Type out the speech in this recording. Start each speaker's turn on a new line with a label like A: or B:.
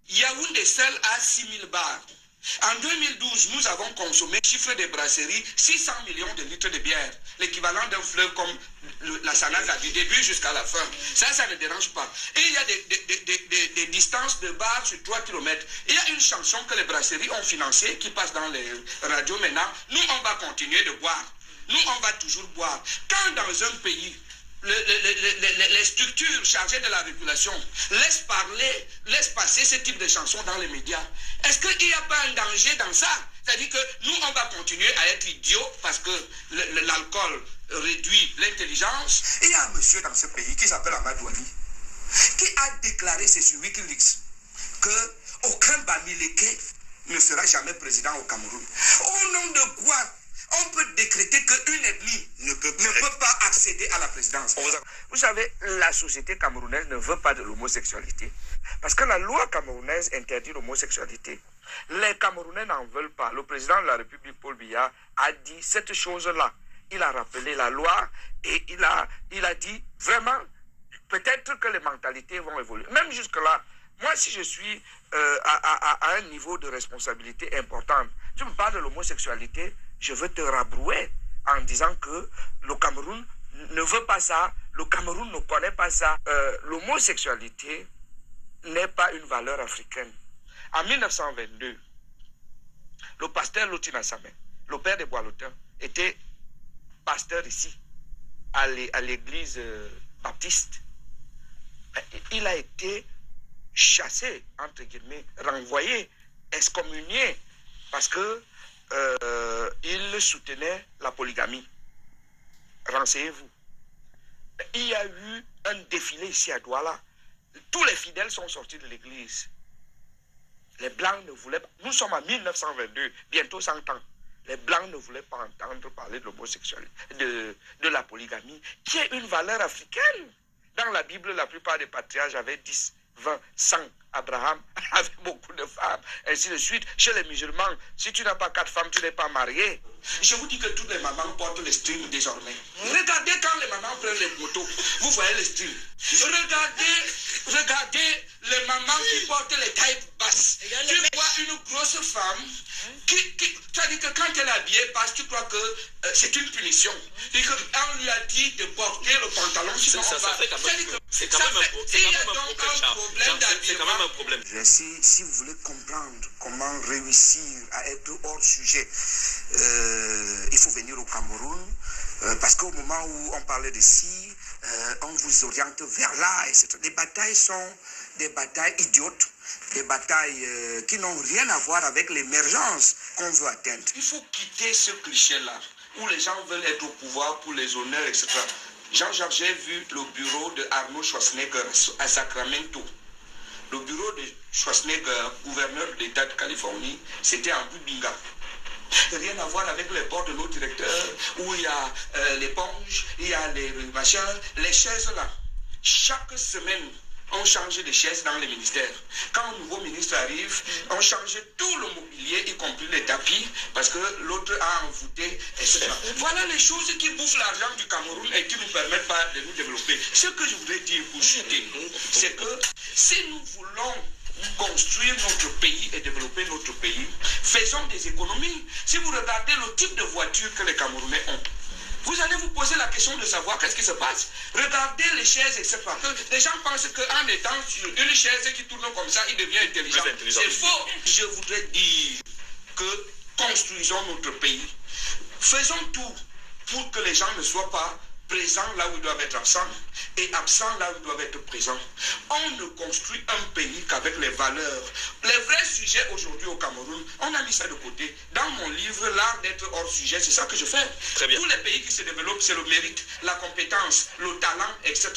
A: Yaoundé seul a 6 000 bars. En 2012, nous avons consommé, chiffre des brasseries, 600 millions de litres de bière, l'équivalent d'un fleuve comme la Sanaga, du début jusqu'à la fin. Ça ne dérange pas. Et il y a des distances de bars sur 3 km. Il y a une chanson que les brasseries ont financée qui passe dans les radios maintenant. Nous, on va continuer de boire. Nous, on va toujours boire. Quand dans un pays, les structures chargées de la régulation laissent passer ce type de chansons dans les médias, est-ce qu'il n'y a pas un danger dans ça? C'est-à-dire que nous, on va continuer à être idiots parce que l'alcool réduit l'intelligence. Il y a un monsieur dans ce pays qui s'appelle Amadou Ali, qui a déclaré, c'est sur Wikileaks, qu'aucun Bamileke ne sera jamais président au Cameroun. Au nom de quoi on peut décréter qu'une ethnie ne peut pas accéder à la présidence? Vous savez, la société camerounaise ne veut pas de l'homosexualité. Parce que la loi camerounaise interdit l'homosexualité. Les Camerounais n'en veulent pas. Le président de la République, Paul Biya, a dit cette chose-là. Il a rappelé la loi et il a dit vraiment, peut-être que les mentalités vont évoluer. Même jusque-là, moi, si je suis à un niveau de responsabilité importante, tu me parles de l'homosexualité, je veux te rabrouer en disant que le Cameroun ne veut pas ça, le Cameroun ne connaît pas ça. L'homosexualité n'est pas une valeur africaine. En 1922, le pasteur Lotina Samé, le père de Boileautin, était pasteur ici, à l'église baptiste. Il a été chassé, entre guillemets, renvoyé, excommunié, parce que il soutenait la polygamie. Renseignez-vous. Il y a eu un défilé ici à Douala. Tous les fidèles sont sortis de l'église. Les Blancs ne voulaient pas. Nous sommes en 1922, bientôt 100 ans. Les Blancs ne voulaient pas entendre parler de l'homosexualité, de la polygamie, qui est une valeur africaine. Dans la Bible, la plupart des patriarches avaient 10, 20, 100. Abraham avait beaucoup de femmes, ainsi de suite. Chez les musulmans, si tu n'as pas 4 femmes, tu n'es pas marié. Je vous dis que toutes les mamans portent les strings désormais. Regardez quand les mamans prennent les motos, vous voyez les strings. Regardez les mamans qui portent les tailles basses. Tu vois une grosse femme c'est-à-dire que quand elle est habillée, parce que tu crois que c'est une punition. On lui a dit de porter le pantalon, sinon on va... C'est quand même un problème. Si vous voulez comprendre comment réussir à être hors sujet, il faut venir au Cameroun, parce qu'au moment où on parlait de ci, on vous oriente vers là, etc. Les batailles sont des batailles idiotes, des batailles qui n'ont rien à voir avec l'émergence qu'on veut atteindre. Il faut quitter ce cliché-là, où les gens veulent être au pouvoir pour les honneurs, etc. Jean-Jacques, j'ai vu le bureau de Arnold Schwarzenegger à Sacramento. Le bureau de Schwarzenegger, gouverneur de l'État de Californie, c'était en Bubinga. Rien à voir avec les bords de nos directeurs, où il y a l'éponge, il y a les machins, les chaises là. Chaque semaine, on change de chaises dans les ministères. Quand un nouveau ministre arrive, on change tout le mobilier, y compris les tapis, parce que l'autre a envoûté, etc. Voilà les choses qui bouffent l'argent du Cameroun et qui ne nous permettent pas de nous développer. Ce que je voudrais dire pour chuter, c'est que si nous voulons construire notre pays et développer notre pays, faisons des économies. Si vous regardez le type de voiture que les Camerounais ont, vous allez vous poser la question de savoir qu'est-ce qui se passe. Regardez les chaises, etc. Les gens pensent qu'en étant sur une chaise qui tourne comme ça, il devient intelligent. C'est faux. Je voudrais dire que construisons notre pays. Faisons tout pour que les gens ne soient pas présents là où ils doivent être absents et absents là où ils doivent être présents. On ne construit un pays qu'avec les valeurs. Les vrais sujets aujourd'hui au Cameroun, on a mis ça de côté. Dans mon livre, l'art d'être hors sujet, c'est ça que je fais. Très bien. Tous les pays qui se développent, c'est le mérite, la compétence, le talent, etc.